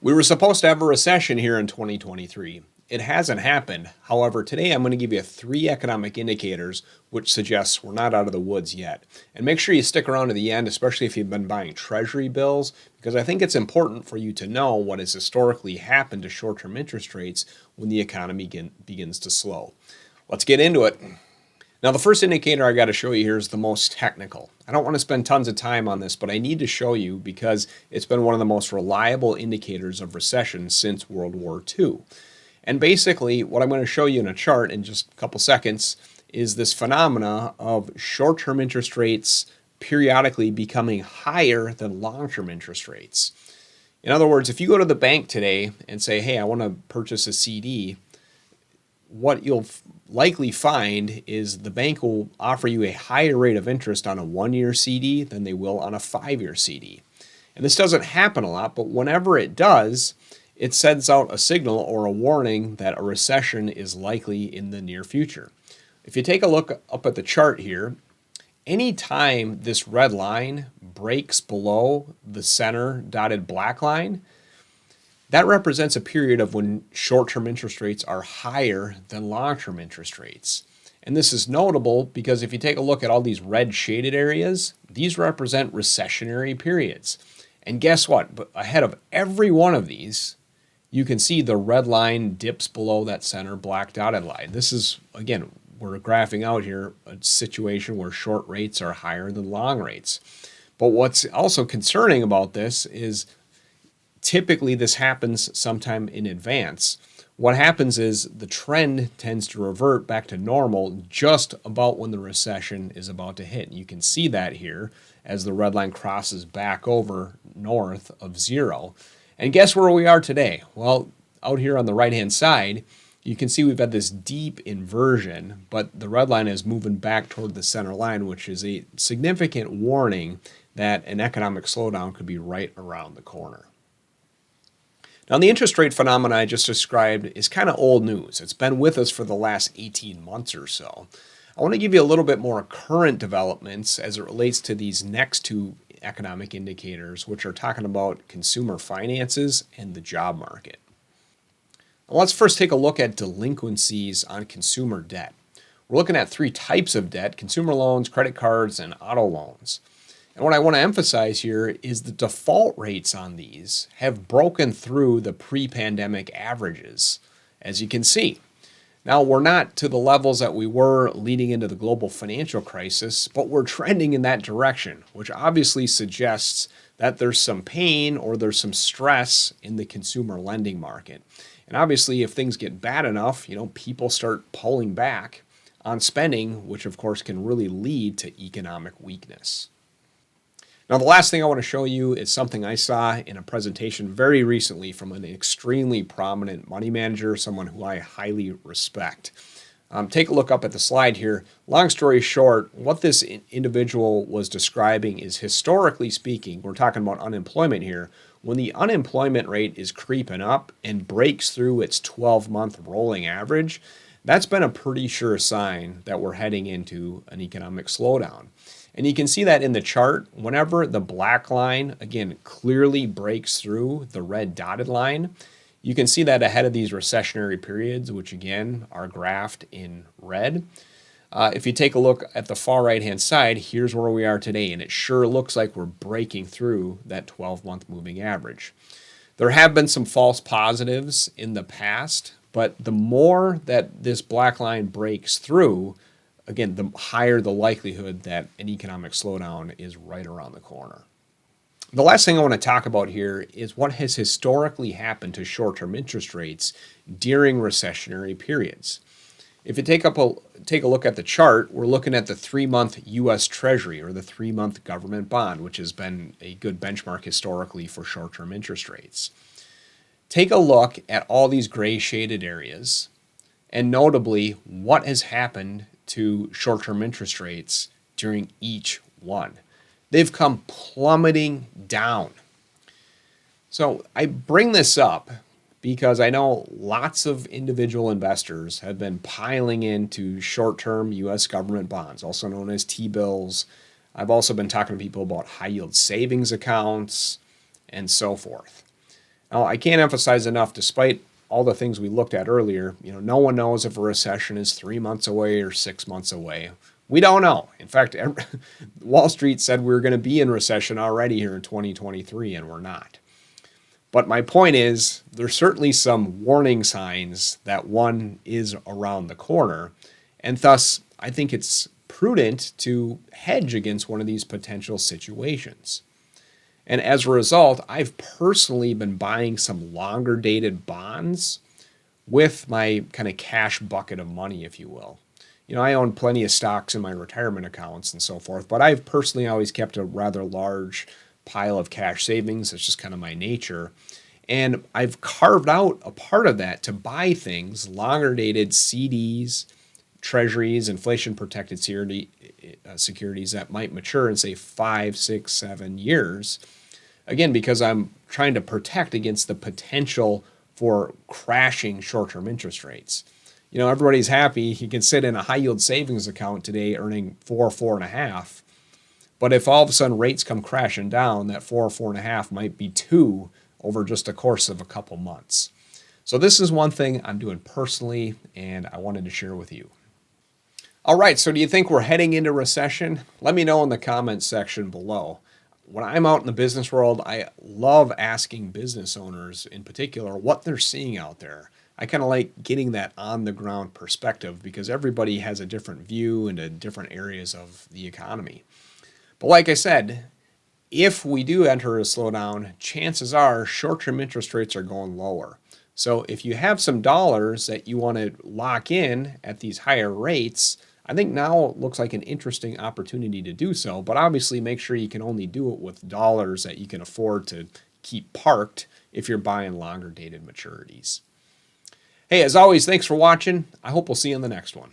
We were supposed to have a recession here in 2023. It hasn't happened. However, today I'm going to give you 3 economic indicators which suggests we're not out of the woods yet. And make sure you stick around to the end, especially if you've been buying treasury bills, because I think it's important for you to know what has historically happened to short-term interest rates when the economy begins to slow. Let's get into it. Now, the first indicator I got to show you here is the most technical. I don't want to spend tons of time on this, but I need to show you because it's been one of the most reliable indicators of recession since World War II. And basically, what I'm going to show you in a chart in just a couple seconds is this phenomena of short-term interest rates periodically becoming higher than long-term interest rates. In other words, if you go to the bank today and say, hey, I want to purchase a CD, what you'll likely find is the bank will offer you a higher rate of interest on a 1-year CD than they will on a 5-year CD. And this doesn't happen a lot, but whenever it does, it sends out a signal or a warning that a recession is likely in the near future. If you take a look up at the chart here, anytime this red line breaks below the center dotted black line, that represents a period of when short-term interest rates are higher than long-term interest rates. And this is notable because if you take a look at all these red shaded areas, these represent recessionary periods. And guess what? But ahead of every one of these, you can see the red line dips below that center black dotted line. This is, again, we're graphing out here a situation where short rates are higher than long rates. But what's also concerning about this is typically this happens sometime in advance. What happens is the trend tends to revert back to normal just about when the recession is about to hit. You can see that here as the red line crosses back over north of 0. And guess where we are today? Well, out here on the right-hand side, you can see we've had this deep inversion, but the red line is moving back toward the center line, which is a significant warning that an economic slowdown could be right around the corner. Now, the interest rate phenomena I just described is kind of old news. It's been with us for the last 18 months or so. I want to give you a little bit more current developments as it relates to these next 2 economic indicators, which are talking about consumer finances and the job market. Now, let's first take a look at delinquencies on consumer debt. We're looking at 3 types of debt: consumer loans, credit cards, and auto loans. And what I want to emphasize here is the default rates on these have broken through the pre-pandemic averages, as you can see. Now, we're not to the levels that we were leading into the global financial crisis, but we're trending in that direction, which obviously suggests that there's some pain or there's some stress in the consumer lending market. And obviously, if things get bad enough, people start pulling back on spending, which of course can really lead to economic weakness. Now, the last thing I want to show you is something I saw in a presentation very recently from an extremely prominent money manager, someone who I highly respect. Take a look up at the slide here. Long story short, what this individual was describing is, historically speaking, we're talking about unemployment here, when the unemployment rate is creeping up and breaks through its 12-month rolling average, that's been a pretty sure sign that we're heading into an economic slowdown. And you can see that in the chart. Whenever the black line, again, clearly breaks through the red dotted line, you can see that ahead of these recessionary periods, which again are graphed in red. If you take a look at the far right-hand side, here's where we are today, and it sure looks like we're breaking through that 12-month moving average. There have been some false positives in the past, but the more that this black line breaks through, again, the higher the likelihood that an economic slowdown is right around the corner. The last thing I want to talk about here is what has historically happened to short-term interest rates during recessionary periods. If you take a look at the chart, we're looking at the 3-month U.S. Treasury, or the 3-month government bond, which has been a good benchmark historically for short-term interest rates. Take a look at all these gray shaded areas, and notably what has happened to short-term interest rates during each one. They've come plummeting down. So I bring this up because I know lots of individual investors have been piling into short-term U.S. government bonds, also known as T-bills. I've also been talking to people about high-yield savings accounts and so forth. Now, I can't emphasize enough, despite all the things we looked at earlier, no one knows if a recession is 3 months away or 6 months away. We don't know. In fact, Wall Street said we were going to be in recession already here in 2023, and we're not. But my point is, there's certainly some warning signs that one is around the corner, and thus I think it's prudent to hedge against one of these potential situations. And as a result, I've personally been buying some longer dated bonds with my kind of cash bucket of money, if you will. I own plenty of stocks in my retirement accounts and so forth, but I've personally always kept a rather large pile of cash savings. It's just kind of my nature. And I've carved out a part of that to buy things, longer dated CDs, treasuries, inflation protected securities that might mature in, say, 5, 6, 7 years. Again, because I'm trying to protect against the potential for crashing short-term interest rates. Everybody's happy. He can sit in a high-yield savings account today earning 4.5. But if all of a sudden rates come crashing down, that 4.5 might be 2 over just a course of a couple months. So this is one thing I'm doing personally, and I wanted to share with you. All right, so do you think we're heading into recession? Let me know in the comments section below. When I'm out in the business world, I love asking business owners in particular what they're seeing out there. I kind of like getting that on the ground perspective because everybody has a different view into different areas of the economy. But like I said, if we do enter a slowdown, chances are short-term interest rates are going lower. So if you have some dollars that you want to lock in at these higher rates, I think now looks like an interesting opportunity to do so, but obviously make sure you can only do it with dollars that you can afford to keep parked if you're buying longer dated maturities. Hey, as always, thanks for watching. I hope we'll see you in the next one.